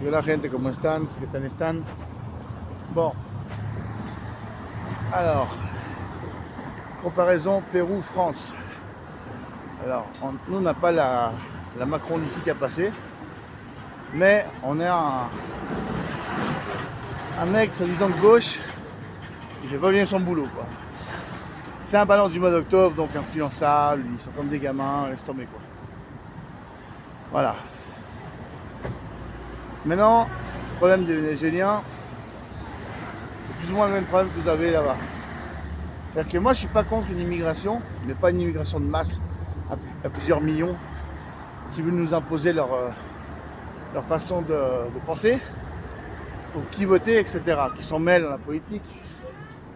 Hola gente, ¿cómo están? ¿Qué tal están? Bon, alors, comparaison Pérou-France. Alors, nous, on n'a pas la Macronie qui a passé, mais on est un mec, soi-disant de gauche, qui fait pas bien son boulot, quoi. C'est un ballon du mois d'octobre, donc influençable, ils sont comme des gamins, laisse tomber, quoi. Voilà. Maintenant, le problème des Vénézuéliens, c'est plus ou moins le même problème que vous avez là-bas. C'est-à-dire que moi, je suis pas contre une immigration, mais pas une immigration de masse à plusieurs millions qui veulent nous imposer leur façon de penser, pour qui voter, etc., qui s'en mêlent dans la politique.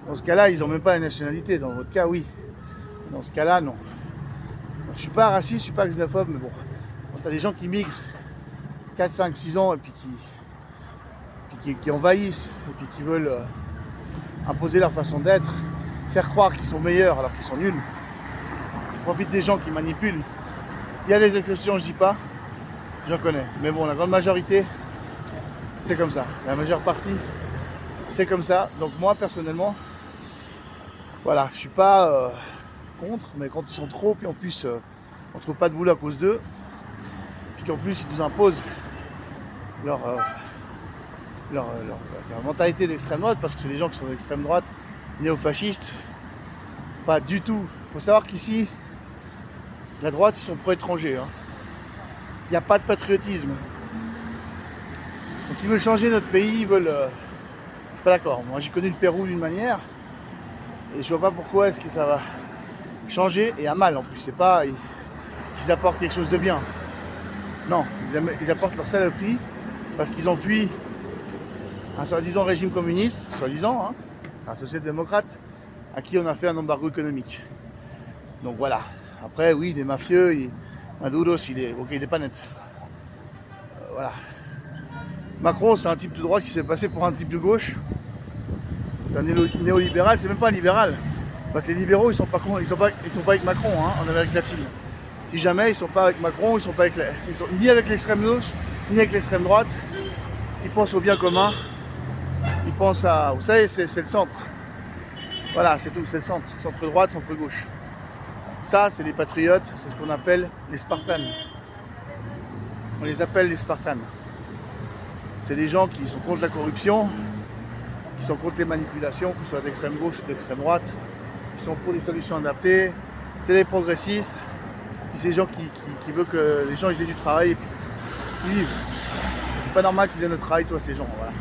Dans ce cas-là, ils n'ont même pas la nationalité. Dans votre cas, oui. Dans ce cas-là, non. Donc, je suis pas raciste, je suis pas xénophobe, mais bon, quand tu as des gens qui migrent 4, 5, 6 ans et puis qui envahissent et puis qui veulent imposer leur façon d'être, faire croire qu'ils sont meilleurs alors qu'ils sont nuls, qui profitent des gens qui manipulent. Il y a des exceptions, je dis pas, j'en connais. Mais bon, la grande majorité, c'est comme ça. La majeure partie, c'est comme ça. Donc moi, personnellement, voilà, je suis pas contre, mais quand ils sont trop, puis en plus, on trouve pas de boulot à cause d'eux, puis qu'en plus, ils nous imposent leur mentalité d'extrême droite, parce que c'est des gens qui sont d'extrême droite, néo-fascistes, pas du tout. Il faut savoir qu'ici, la droite, ils sont pro-étrangers. Hein. Il n'y a pas de patriotisme. Donc ils veulent changer notre pays, ils veulent... je suis pas d'accord. Moi, j'ai connu le Pérou d'une manière, et je vois pas pourquoi est-ce que ça va changer, et à mal en plus. C'est pas qu'ils apportent quelque chose de bien. Non, ils apportent leur saloperie, parce qu'ils ont fui un soi-disant régime communiste, soi-disant, hein, c'est un social-démocrate, à qui on a fait un embargo économique. Donc voilà. Après, oui, des mafieux, Maduro, il est pas net. Voilà. Macron, c'est un type de droite qui s'est passé pour un type de gauche. C'est un néolibéral, c'est même pas un libéral. Parce que les libéraux, ils sont pas avec Macron, hein, en Amérique latine. Si jamais ils sont pas avec Macron, ils sont ni avec l'extrême gauche, ni avec l'extrême droite. Ils pensent au bien commun. Ils pensent à... Vous savez, c'est le centre. Voilà, c'est tout, c'est le centre. Centre droite, centre gauche. Ça, c'est les patriotes, c'est ce qu'on appelle les Spartans. On les appelle les Spartans. C'est des gens qui sont contre la corruption, qui sont contre les manipulations, que ce soit d'extrême gauche ou d'extrême droite, qui sont pour des solutions adaptées. C'est des progressistes, puis c'est des gens qui veulent que les gens ils aient du travail et puis qu'ils vivent. C'est pas normal qu'ils donnent le travail, toi, ces gens. Voilà.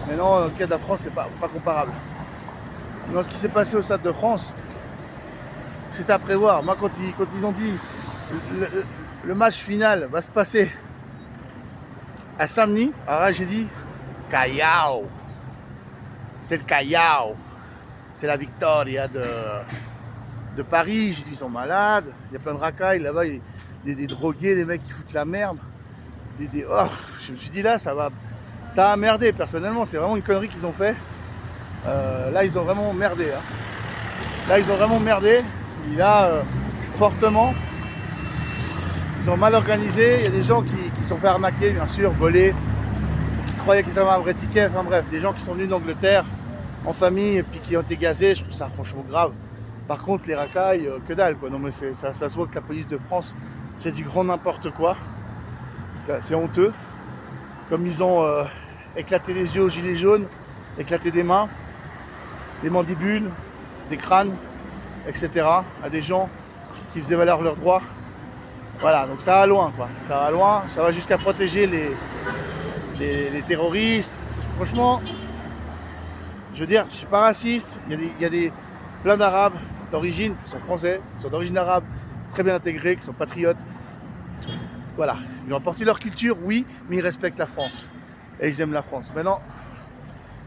Maintenant, dans le cas de la France, c'est pas comparable. Dans ce qui s'est passé au Stade de France, c'était à prévoir. Moi, quand ils ont dit le match final va se passer à Saint-Denis, alors là, j'ai dit Callao. C'est le Callao. C'est la Victoria de Paris. J'ai dit, ils sont malades. Il y a plein de racailles là-bas. Des drogués, des mecs qui foutent la merde. Oh, je me suis dit là, ça a merdé personnellement. C'est vraiment une connerie qu'ils ont fait. Là, ils ont vraiment merdé. Hein. Là, ils ont vraiment merdé. Et là, fortement. Ils ont mal organisé. Il y a des gens qui sont fait arnaquer, bien sûr, volés, qui croyaient qu'ils avaient un vrai ticket. Enfin bref, des gens qui sont venus d'Angleterre en famille et puis qui ont été gazés. Je trouve ça franchement grave. Par contre, les racailles, que dalle, quoi. Non, mais ça se voit que la police de France, c'est du grand n'importe quoi. C'est honteux. Comme ils ont éclaté les yeux aux gilets jaunes, éclaté des mains, des mandibules, des crânes, etc. à des gens qui faisaient valoir leurs droits. Voilà, donc ça va loin, quoi. Ça va loin, ça va jusqu'à protéger les terroristes. Franchement, je veux dire, je suis pas raciste. Il y a plein d'Arabes d'origine qui sont français, qui sont d'origine arabe, très bien intégrés, qui sont patriotes. Voilà, ils ont apporté leur culture, oui, mais ils respectent la France. Et ils aiment la France. Maintenant,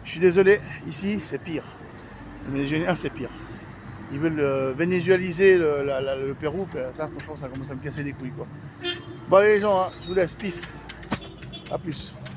je suis désolé, ici, c'est pire. Les Vénézuéliens, c'est pire. Ils veulent vénézualiser le Pérou, ça, franchement, ça commence à me casser les couilles, quoi. Bon, allez, les gens, hein, je vous laisse, peace. À plus.